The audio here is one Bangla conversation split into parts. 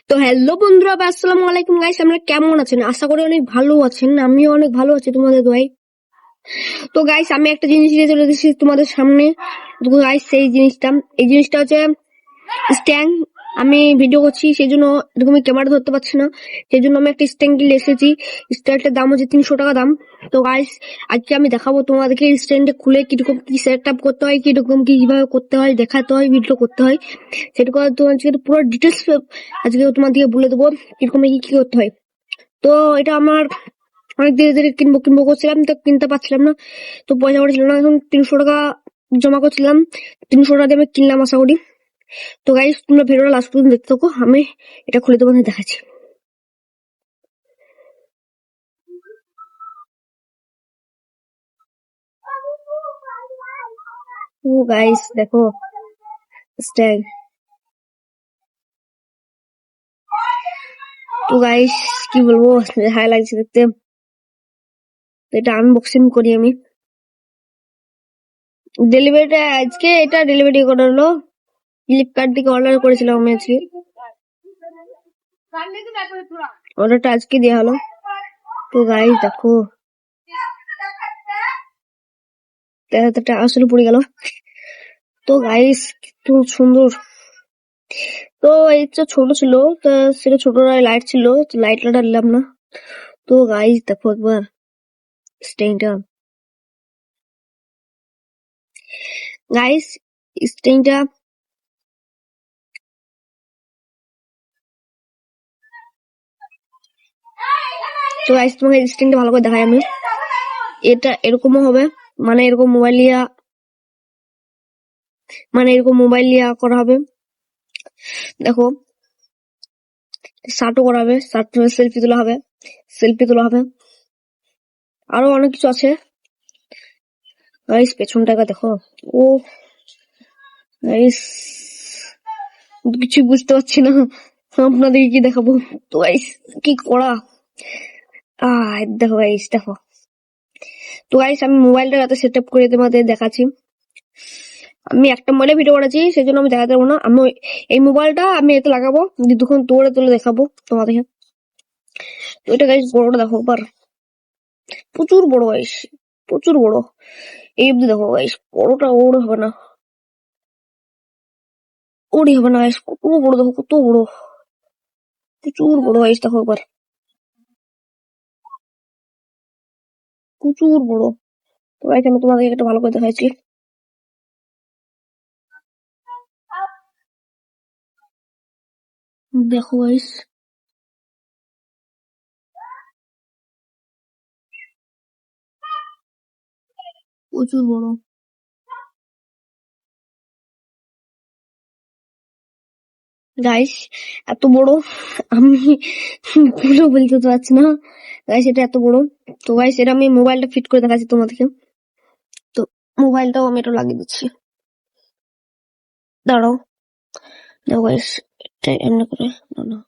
তো হ্যালো বন্ধুরা, আসসালামু আলাইকুম গাইস। আপনারা কেমন আছেন? আশা করি অনেক ভালো আছেন। আমিও অনেক ভালো আছি তোমাদের দোয়ায়। তো গাইস, আমি একটা জিনিস নিয়ে চলে এসেছি তোমাদের সামনে। গাইস, এই জিনিসটা হচ্ছে স্ট্যান্ড। আমি ভিডিও করছি, সেই জন্য এরকম ক্যামেরা ধরতে পারছি না, সেই জন্য আমি একটা স্ট্যান্ড কিনে এসেছি। স্ট্যান্ডটার দাম হচ্ছে 300 টাকা দাম। তো গাইস, আজকে আমি দেখাবো তোমাদেরকে স্ট্যান্ডে খুলে কিরকম কি সেট আপ করতে হয়, কিরকম কি কিভাবে করতে হয়, দেখাতে হয়, ভিডিও করতে হয়, সেটা তোমাদেরকে পুরো ডিটেলস আজকে তোমাদেরকে বলে দেবো কিরকম কি করতে হয়। তো এটা আমার অনেক ধীরে ধীরে কিনবো করছিলাম, তো কিনতে পারছিলাম না, তো পয়সা ছিল না। এখন 300 টাকা জমা করছিলাম, 300 টাকা দিয়ে আমি কিনলাম আশা করি। তো গাইস, তোমরা ভিডিওটা লাস্ট পর্যন্ত দেখতে থাকো, আমি এটা খুলে তোমাদের দেখাচ্ছি। ও গাইস দেখো স্ট্যান্ড। তো গাইস কি বলবো, হাই লাগছে দেখতে। তো এটা আনবক্সিং করি আমি। ডেলিভারিটা আজকে, এটা ডেলিভারি করা হলো ফ্লিপকার্ট থেকে, অর্ডার করেছিলাম আমি আজকে। অর্ডারটা আজকে দেওয়া হলো। তো গাইস দেখো, টাকা আসলে পড়ে গেল। তো গাইস খুব সুন্দর। তো এই তো ছোট ছিল, তো সেটা ছোট লাইট ছিল, লাইট নিলাম না। তো গাইস দেখো একবার স্টেইনটা। গাইস স্টেইনটা তো গাইস তোমাকে স্টেইনটা ভালো করে দেখাই আমি। এটা এরকমও হবে, মানে এরকম মোবাইল লিয়া করা হবে। দেখো শার্টও করা হবে, সেলফি তোলা হবে, আরো অনেক কিছু আছে। গাইস পেছনটাকে দেখো। ও গাইস কিছু বুঝতে পারছি না, আপনাদেরকে কি দেখাবো। তো গাইস কি করা, দেখো গাইস দেখো। তো গাইস আমি মোবাইলটা রাতে সেট আপ করে তোমাদের দেখাচ্ছি। আমি একটা মোবাইলে ভিডিও করেছি, সেই জন্য আমি দেখাতে পারবো না। আমি এই মোবাইলটা আমি এতে লাগাবো, দুখন তুলে দেখাবো তোমাদেরকে। তো এটা গাইস বড়টা দেখো একবার, প্রচুর বড় গাইস, প্রচুর বড়। এই অব্দি দেখো গাইস, বড়টা হবে না, হবে না গাইস। কত বড় দেখো, কত বড়, প্রচুর বড় গাইস দেখো একবার, প্রচুর বড়। তো গাইস আমি তোমাদেরকে একটা ভালো করে দেখাচ্ছি। দেখো গাইস, প্রচুর বড় গাইস, এত বড় আমি পুরো বলতে তো পারছি না গাইস, এটা এত বড়। তো গাইস এটা আমি মোবাইলটা ফিট করে দেখাচ্ছি তোমাদেরকে। তো মোবাইলটাও আমি এটা লাগিয়ে দিচ্ছি, দাঁড়াও। দেখো গাইস, এটা এমনি করে না না।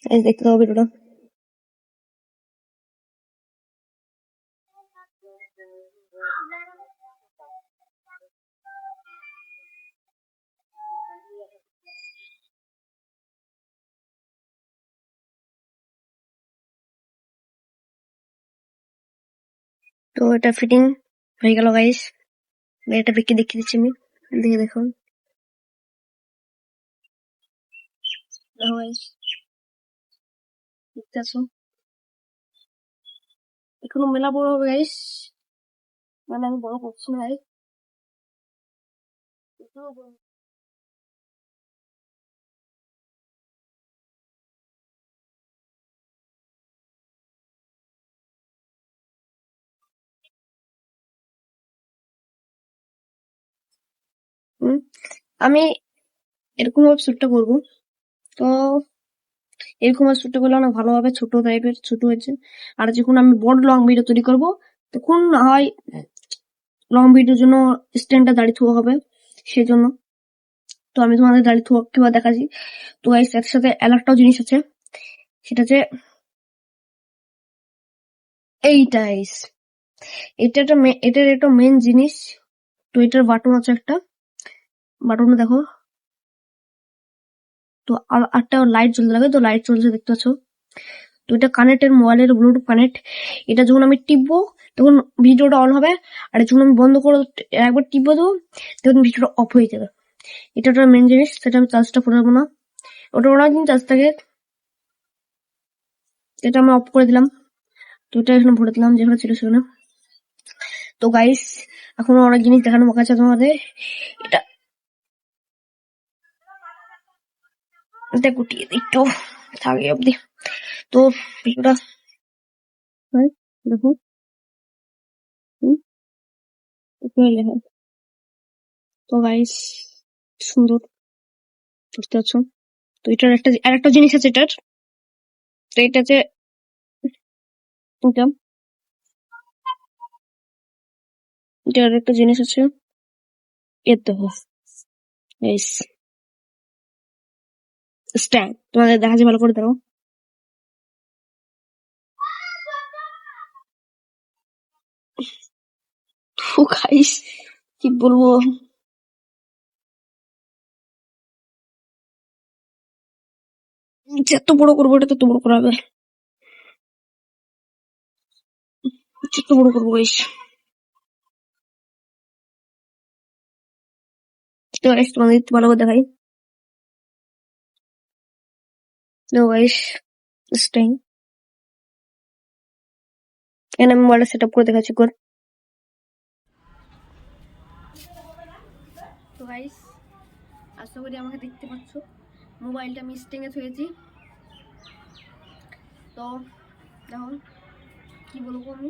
গাইস দেখতে পাবো ভিডিওটা। তো এটা ফিটিং হয়ে গেল গাইস। এটা দেখিয়ে দিচ্ছি আমি, দেখে দেখো। দেখো গাইস, দেখতে আছো, এখনো মেলা বড় হবে গাইস, মানে আমি বড় করছি না গাইস। আমি এরকম ভাবে শ্যুটটা করবো। তো এরকম ভাবে শ্যুটটা করলে অনেক ভালো হবে, ছোট টাইপের ছোট হয়েছে। আর যখন আমি বড় লং ভিডিও তৈরি করবো, তখন না হয় লং ভিডিওর জন্য স্ট্যান্ডটা দাঁড়িয়ে থাকা হবে, সেজন্য। তো আমি তোমাদের দাঁড়িয়ে কিভাবে দেখাচ্ছি। তো গাইস এর সাথে আরেকটাও জিনিস আছে, সেটা হচ্ছে এইটাই, এটার একটা মেন জিনিস। তো এটার বাটন আছে, একটা বাটনে দেখো, তো আটটা লাইট জ্বলতে লাগে, তো লাইট চলছে দেখতে পাচ্ছ। তো এটা কানেক্টের, মোবাইলের ব্লুটুথ কানেক্ট। এটা যখন আমি টিপবো তখন ভিডিওটা অন হবে, আর যখন আমি বন্ধ করে একবার টিপবো দেবো তখন ভিডিওটা অফ হয়ে যাবে। এটা একটা মেন জিনিস, সেটা আমি চার্জটা ফোটাবো না, ওটা অনেকদিন চার্জ থাকে। এটা আমি অফ করে দিলাম, তো এটা এখানে ভরে দিলাম যেখানে ছিল সেখানে। তো গাইস এখনো অনেক জিনিস দেখানো বাকি আছে তোমাদের। এটা এটা গুটিয়ে দিই একটু, থাকে অব্দি। তো ভিডিওটা দেখো, লেখা। তো গাইস সুন্দর, বুঝতে পারছো। তো এটার আরেকটা জিনিস আছে এটার, তো এটা যে এটা এটার একটা জিনিস আছে, এর দেখো গাইস, স্ট্যান্ড। তোমাদের দেখাচ্ছি ভালো করে, দেখো। তো গাইস কি বলবো, যত বড় করবো এটা তত বড় করা হবে, যত বড় করবো গাইস। তো গাইস তোমাদের একটু ভালো করে দেখাই। তো গাইস স্ট্যান্ড, এখানে আমি মোবাইলটা সেট আপ করে দেখাচ্ছি কর। তো গাইস আশা করি আমাকে দেখতে পাচ্ছ, মোবাইলটা আমি স্ট্যান্ডে থুয়েছি। তো দেখো কি বলবো আমি,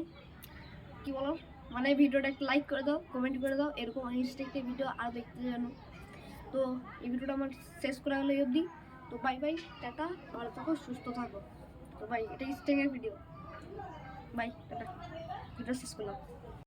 কি বলো, মানে ভিডিওটা একটা লাইক করে দাও, কমেন্ট করে দাও, এরকম ইনস্টাগ্রামে ভিডিও আর দেখতে জানো। তো এই ভিডিওটা আমার শেষ করা হলো অবধি। তো বাই বাই, টাটা, ভালো থাকো, সুস্থ থাকো। তো ভাই এটা ইনস্টাগ্রামের ভিডিও, বাই টাটা, ভিডিও শেষ করলাম।